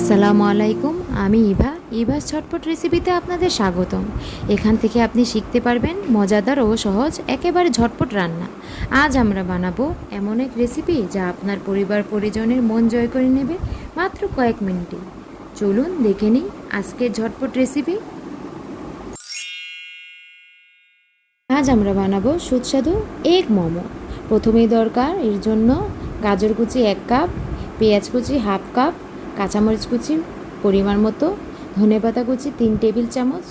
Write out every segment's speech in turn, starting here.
আসসালামু আলাইকুম। আমি ইভাস ঝটপট রেসিপিতে আপনাদের স্বাগতম। এখান থেকে আপনি শিখতে পারবেন মজাদার ও সহজ একেবারে ঝটপট রান্না। আজ আমরা বানাবো এমন এক রেসিপি যা আপনার পরিবার পরিজনের মন জয় করে নেবে মাত্র কয়েক মিনিটে। চলুন দেখে নিই আজকের ঝটপট রেসিপি। আজ আমরা বানাবো সুস্বাদু এগ মোমো। প্রথমেই দরকার এর জন্য গাজর কুচি 1 কাপ, পেঁয়াজ কুচি হাফ কাপ, কাঁচামরিচ কুচি পরিমাণ মতো, ধনেপাতা কুচি 3 টেবিল চামচ,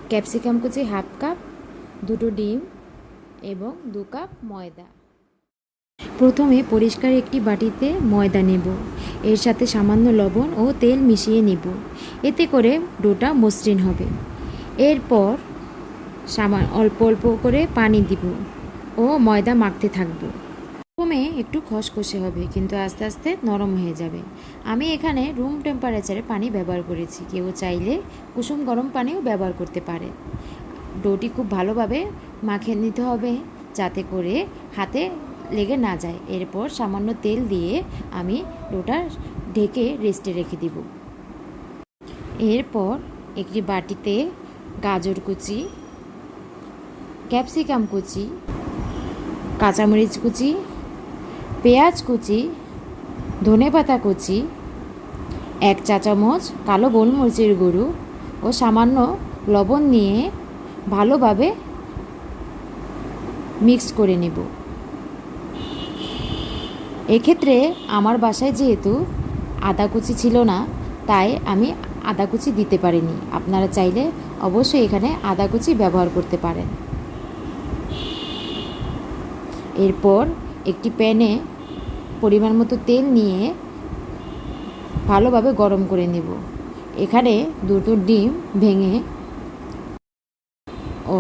ক্যাপসিকাম কুচি হাফ কাপ, 2টো ডিম এবং 2 কাপ ময়দা। প্রথমে পরিষ্কার একটি বাটিতে ময়দা নেব, এর সাথে সামান্য লবণ ও তেল মিশিয়ে নেব, এতে করে ডোটা মসৃণ হবে। এরপর অল্প অল্প করে পানি দিব ও ময়দা মাখতে থাকবো। প্রথমে একটু খসখসে হবে কিন্তু আস্তে আস্তে নরম হয়ে যাবে। আমি এখানে রুম টেম্পারেচারে পানি ব্যবহার করেছি, কেউ চাইলে কুসুম গরম পানিও ব্যবহার করতে পারে। ডোটি খুব ভালোভাবে মাখিয়ে নিতে হবে যাতে করে হাতে লেগে না যায়। এরপর সামান্য তেল দিয়ে আমি ডোটা ঢেকে রেস্টে রেখে দিব। এরপর একটি বাটিতে গাজর কুচি, ক্যাপসিকাম কুচি, কাঁচামরিচ কুচি, পেঁয়াজ কুচি, ধনেপাতা কুচি, 1 চা চামচ কালো গোলমরিচের গুঁড়ো ও সামান্য লবণ নিয়ে ভালোভাবে মিক্স করে নেব। এক্ষেত্রে আমার বাসায় যেহেতু আদা কুচি ছিল না, তাই আমি আদা কুচি দিতে পারিনি। আপনারা চাইলে অবশ্যই এখানে আদা কুচি ব্যবহার করতে পারেন। এরপর একটি প্যানে পরিমাণ মতো তেল নিয়ে ভালোভাবে গরম করে নেব। এখানে 2টো ডিম ভেঙে ও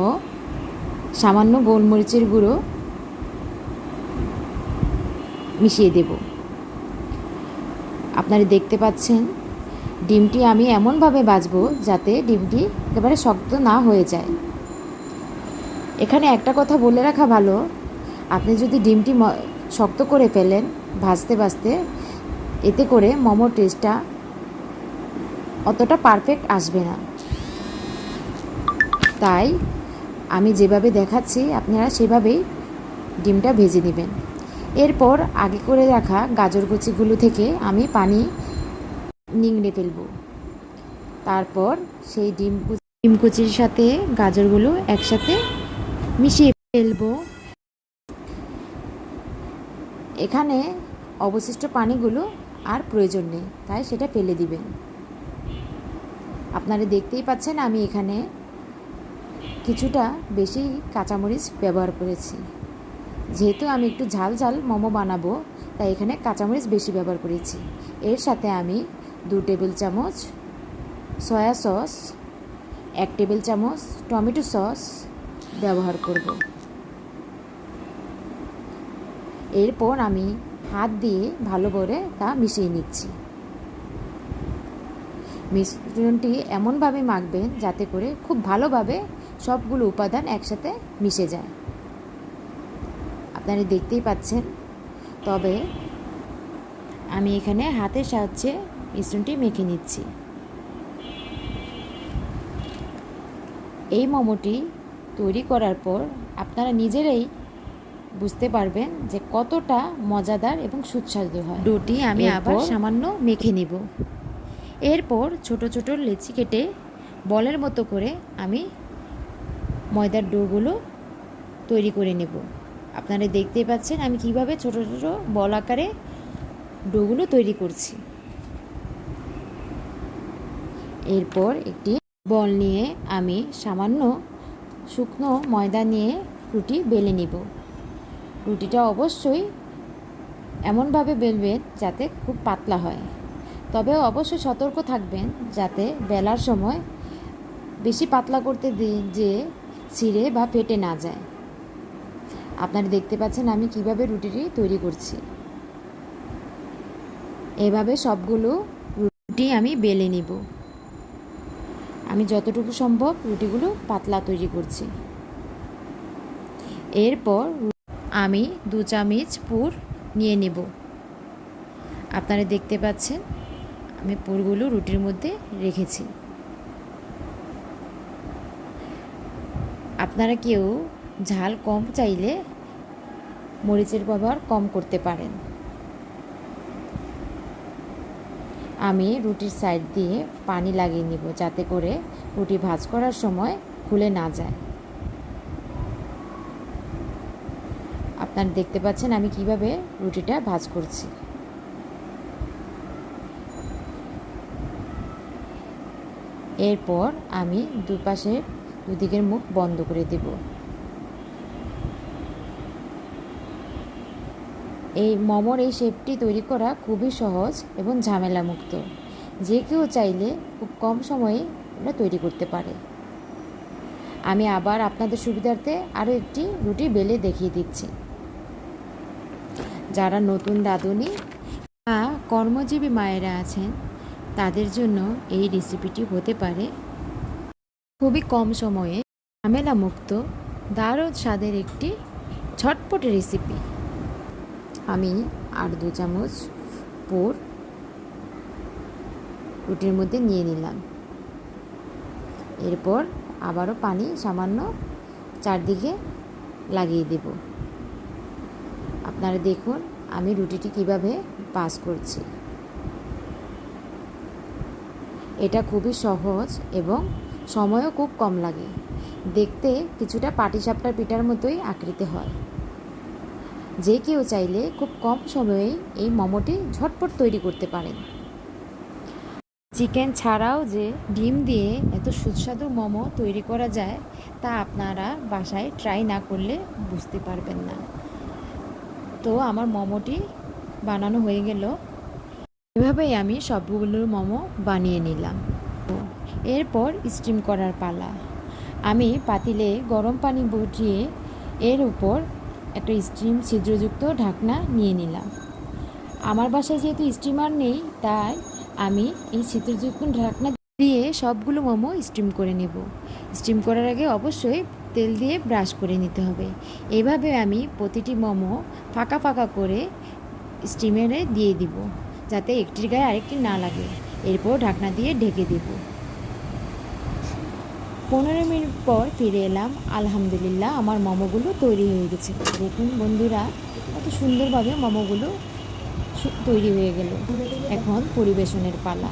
সামান্য গোলমরিচের গুঁড়ো মিশিয়ে দেব। আপনারা দেখতে পাচ্ছেন ডিমটি আমি এমনভাবে ভাজবো যাতে ডিমটি একেবারে শক্ত না হয়ে যায়। এখানে একটা কথা বলে রাখা ভালো, আপনি যদি ডিমটি শক্ত করে ফেলেন ভাজতে ভাজতে, এতে করে মোমোর টেস্টটা অতটা পারফেক্ট আসবে না। তাই আমি যেভাবে দেখাচ্ছি আপনারা সেভাবেই ডিমটা ভেজে নেবেন। এরপর আগে করে রাখা গাজর কুচিগুলো থেকে আমি পানি নিংড়ে ফেলব। তারপর সেই ডিম কুচির সাথে গাজরগুলো একসাথে মিশিয়ে ফেলব। এখানে অবশিষ্ট পানিগুলো আর প্রয়োজন নেই, তাই সেটা ফেলে দিবেন। আপনারা দেখতেই পাচ্ছেন আমি এখানে কিছুটা বেশি কাঁচামরিচ ব্যবহার করেছি। যেহেতু আমি একটু ঝাল ঝাল মোমো বানাবো, তাই এখানে কাঁচামরিচ বেশি ব্যবহার করেছি। এর সাথে আমি 2 টেবিল চামচ সয়া সস, 1 টেবিল চামচ টমেটো সস ব্যবহার করব। এরপর আমি হাত দিয়ে ভালো করে তা মিশিয়ে নিচ্ছি। মিশ্রণটি এমনভাবে মাখবেন যাতে করে খুব ভালোভাবে সবগুলো উপাদান একসাথে মিশে যায়। আপনারা দেখতেই পাচ্ছেন। তবে আমি এখানে হাতের সাহায্যে মিশ্রণটি মেখে নিচ্ছি। এই মোমোটি তৈরি করার পর আপনারা নিজেরাই বুঝতে পারবেন যে কতটা মজাদার এবং সুস্বাদু হয়। ডোটি আমি আবার সামান্য মেখে নিব। এরপর ছোট ছোট লেচি কেটে বলের মতো করে আমি ময়দার ডোগুলো তৈরি করে নেব। আপনারা দেখতেই পাচ্ছেন আমি কিভাবে ছোট ছোট বল আকারে ডোগুলো তৈরি করছি। এরপর একটি বল নিয়ে আমি সামান্য শুকনো ময়দা নিয়ে রুটি বেলে নিব। রুটিটা অবশ্যই এমনভাবে বেলবেন যাতে খুব পাতলা হয়, তবে অবশ্যই সতর্ক থাকবেন যাতে বেলার সময় বেশি পাতলা করতে যে ছিঁড়ে বা ফেটে না যায়। আপনারা দেখতে পাচ্ছেন আমি কিভাবে রুটিটি তৈরি করছি। এভাবে সবগুলো রুটি আমি বেলে নিব। আমি যতটুকু সম্ভব রুটিগুলো পাতলা তৈরি করছি। এরপর আমি 2 চামচ পুর নিয়ে নেব। আপনারা দেখতে পাচ্ছেন আমি পুরগুলো রুটির মধ্যে রেখেছি। আপনারা কেউ ঝাল কম চাইলে মরিচের ব্যবহার কম করতে পারেন। আমি রুটির সাইড দিয়ে পানি লাগিয়ে নিব, যাতে করে রুটি ভাজ করার সময় খুলে না যায়। আপনারা দেখতে পাচ্ছেন আমি কিভাবে রুটিটা ভাজ করছি। এরপর আমি দুদিকের মুখ বন্ধ করে দেব। এই মোমোর এই শেপটি তৈরি করা খুবই সহজ এবং ঝামেলামুক্ত। যে কেউ চাইলে খুব কম সময়ে এটা তৈরি করতে পারে। আমি আবার আপনাদের সুবিধার্থে আরও একটি রুটি বেলে দেখিয়ে দিচ্ছি। যারা নতুন রাঁধুনি বা কর্মজীবী মায়েরা আছেন তাদের জন্য এই রেসিপিটি হতে পারে খুবই কম সময়ে ঝামেলামুক্ত দারুণ স্বাদের একটি ঝটপট রেসিপি। আমি আর 2 চামচ পুর রুটির মধ্যে নিয়ে নিলাম। এরপর আবারও পানি সামান্য চারদিকে লাগিয়ে দেব। আপনারা দেখুন আমি রুটিটি কিভাবে পাস করছি। এটা খুবই সহজ এবং সময়ও খুব কম লাগে। দেখতে কিছুটা পাটিসাপটার পিঠার মতোই আকৃতি হয়। যে কেউ চাইলে খুব কম সময়েই এই মোমোটি ঝটপট তৈরি করতে পারেন। চিকেন ছাড়াও যে ডিম দিয়ে এত সুস্বাদু মোমো তৈরি করা যায় তা আপনারা বাসায় ট্রাই না করলে বুঝতে পারবেন না। তো আমার মোমোটি বানানো হয়ে গেল। এভাবেই আমি সবগুলো মোমো বানিয়ে নিলাম। এরপর স্টিম করার পালা। আমি পাতিলে গরম পানি বসিয়ে এর উপর একটা স্টিম ছিদ্রযুক্ত ঢাকনা নিয়ে নিলাম। আমার বাসায় যেহেতু স্টিমার নেই তাই আমি এই ছিদ্রযুক্ত ঢাকনা দিয়ে সবগুলো মোমো স্টিম করে নেব। স্টিম করার আগে অবশ্যই তেল দিয়ে ব্রাশ করে নিতে হবে। এভাবে আমি প্রতিটি মোমো ফাঁকা ফাঁকা করে স্টিমারে দিয়ে দিব, যাতে একটির গায়ে আরেকটি না লাগে। এরপর ঢাকনা দিয়ে ঢেকে দেব। 15 মিনিট পর ফিরে এলাম। আলহামদুলিল্লাহ আমার মোমোগুলো তৈরি হয়ে গেছে। দেখুন বন্ধুরা, কত সুন্দরভাবে মোমোগুলো তৈরি হয়ে গেল। এখন পরিবেশনের পালা।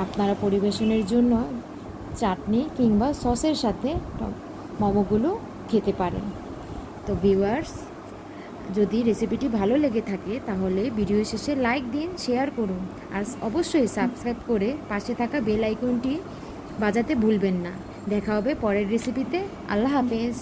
আপনারা পরিবেশনের জন্য চাটনি কিংবা সসের সাথে মোমোগুলো খেতে পারেন। তো ভিউয়ার্স, যদি রেসিপিটি ভালো লেগে থাকে তাহলে ভিডিও শেষে লাইক দিন, শেয়ার করুন আর অবশ্যই সাবস্ক্রাইব করে পাশে থাকা বেল আইকনটি বাজাতে ভুলবেন না। দেখা হবে পরের রেসিপিতে। আল্লাহ হাফেজ।